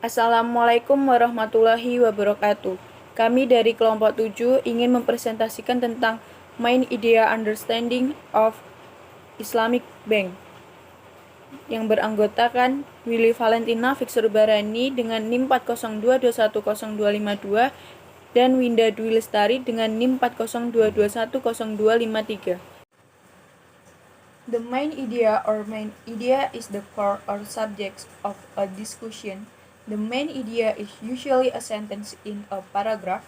Assalamualaikum warahmatullahi wabarakatuh. Kami dari kelompok 7 ingin mempresentasikan tentang Main Idea Understanding of Islamic Bank yang beranggotakan Willy Valentina Fixer Barani dengan NIM 402210252 dan Winda Dwi Lestari dengan NIM 402210253. The main idea or main idea is the core or subject of a discussion. The main idea is usually a sentence in a paragraph.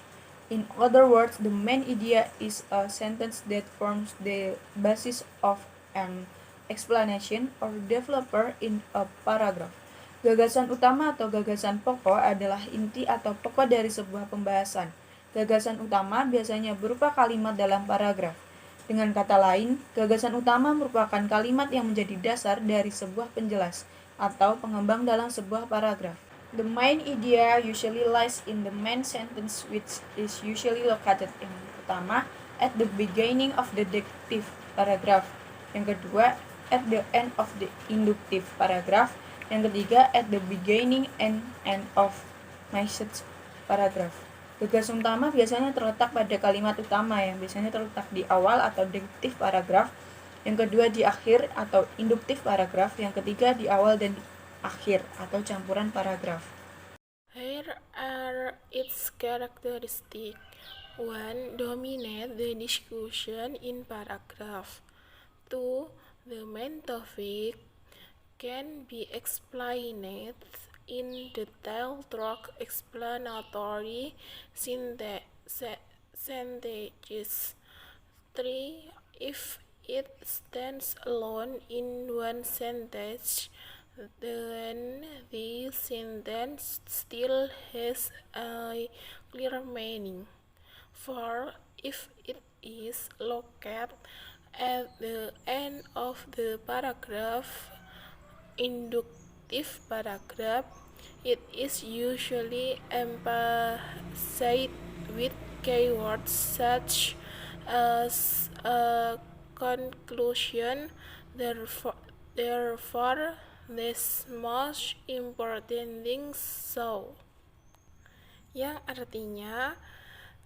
In other words, the main idea is a sentence that forms the basis of an explanation or developer in a paragraph. Gagasan utama atau gagasan pokok adalah inti atau pokok dari sebuah pembahasan. Gagasan utama biasanya berupa kalimat dalam paragraf. Dengan kata lain, gagasan utama merupakan kalimat yang menjadi dasar dari sebuah penjelas atau pengembang dalam sebuah paragraf. The main idea usually lies in the main sentence, which is usually located in pertama at the beginning of the descriptive paragraph, yang kedua at the end of the inductive paragraph, yang ketiga at the beginning and end of message paragraph. Gagasan utama biasanya terletak pada kalimat utama yang biasanya terletak di awal atau deduktif paragraf, yang kedua di akhir atau induktif paragraf, yang ketiga di awal dan di akhir atau campuran paragraf. Here are its characteristics. 1. Dominate the discussion in paragraph. 2. The main topic can be explained in detail through explanatory sentences. 3. If it stands alone in one sentence, then the sentence still has a clear meaning. 4. If it is located at the end of the paragraph, inductive paragraph, it is usually emphasized with keywords such as a conclusion. Therefore, this most important thing so. Yang artinya,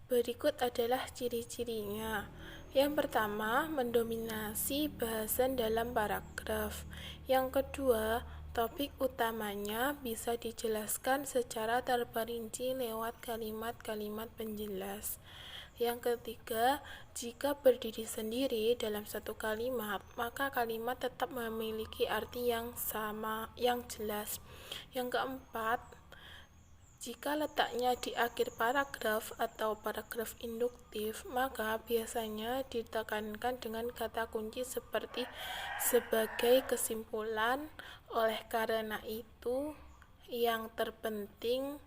berikut adalah ciri-cirinya. Yang pertama, mendominasi bahasan dalam paragraf. Yang kedua, topik utamanya bisa dijelaskan secara terperinci lewat kalimat-kalimat penjelas. Yang ketiga, jika berdiri sendiri dalam satu kalimat, maka kalimat tetap memiliki arti yang sama, yang jelas. Yang keempat, jika letaknya di akhir paragraf atau paragraf induktif, maka biasanya ditekankan dengan kata kunci seperti sebagai kesimpulan, oleh karena itu, yang terpenting,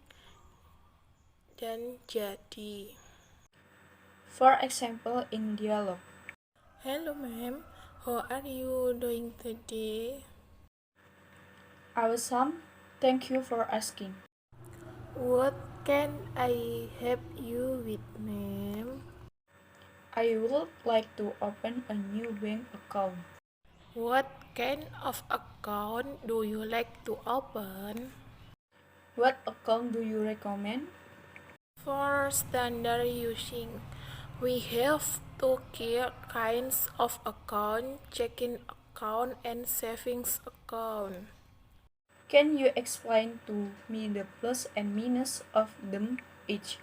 dan jadi. For example, in dialogue. Hello ma'am, how are you doing today? Awesome, thank you for asking. What can I help you with, ma'am? I would like to open a new bank account. What kind of account do you like to open? What account do you recommend? For standard using, we have two kinds of account: checking account and savings account. Can you explain to me the plus and minus of them each?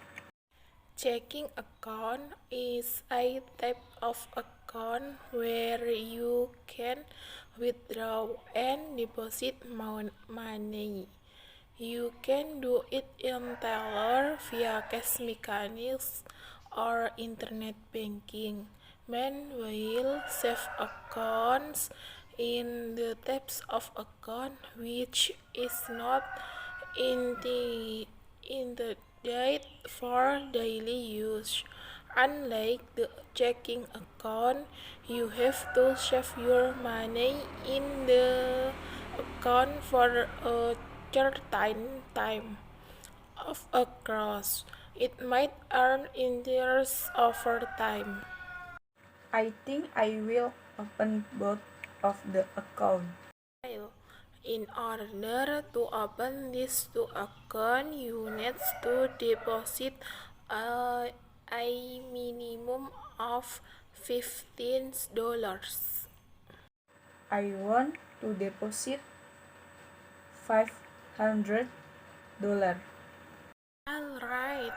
Checking account is a type of account where you can withdraw and deposit money. You can do it in teller, via cash mechanics, or internet banking. Meanwhile, save accounts in the types of account which is not intended for daily use. Unlike the checking account, you have to save your money in the account for a certain time of a course. It might earn interest over time. I think I will open both of the account. In order to open this two account, you need to deposit a minimum of $15. I want to deposit $500. Alright,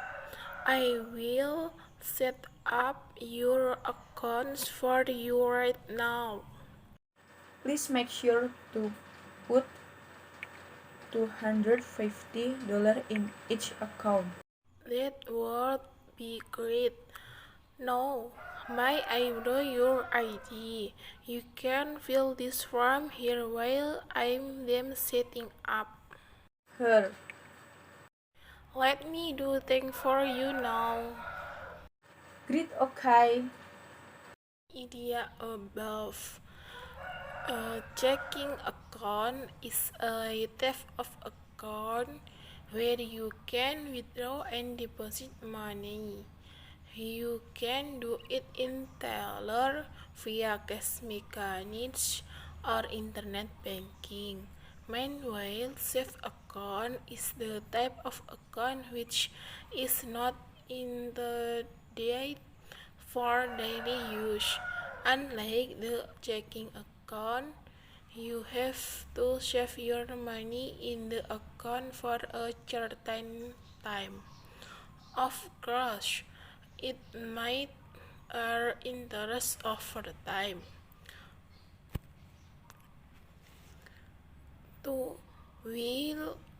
I will set up your accounts for you right now. Please make sure to put $250 in each account. That would be great. Now, may I borrow your ID? You can fill this form here while I'm them setting up. Here, Let me do things for you now. great, okay. Idea above. A checking account is a type of account where you can withdraw and deposit money. You can do it in teller, via cash mechanics, or internet banking. Meanwhile, saved account is the type of account which is not intended for daily use. Unlike the checking account, you have to save your money in the account for a certain time. Of course, it might earn interest over time.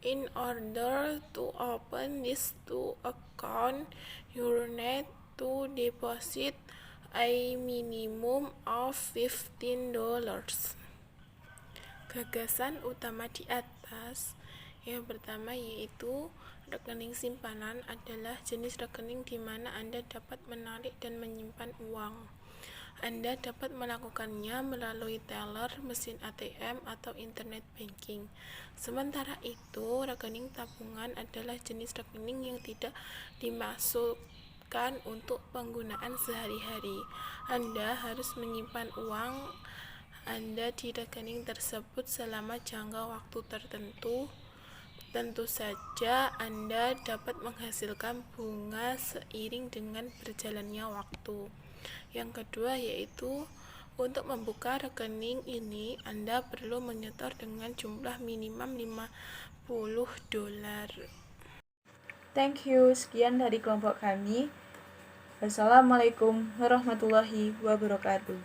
In order to open this two account, you need to deposit a minimum of $15. Gagasan utama di atas yang pertama yaitu rekening simpanan adalah jenis rekening di mana Anda dapat menarik dan menyimpan uang. Anda dapat melakukannya melalui teller, mesin ATM, atau internet banking. Sementara itu, rekening tabungan adalah jenis rekening yang tidak dimaksudkan untuk penggunaan sehari-hari. Anda harus menyimpan uang Anda di rekening tersebut selama jangka waktu tertentu. Tentu saja Anda dapat menghasilkan bunga seiring dengan berjalannya waktu. Yang kedua yaitu untuk membuka rekening ini Anda perlu menyetor dengan jumlah minimum $50. Thank you. Sekian dari kelompok kami. Wassalamualaikum warahmatullahi wabarakatuh.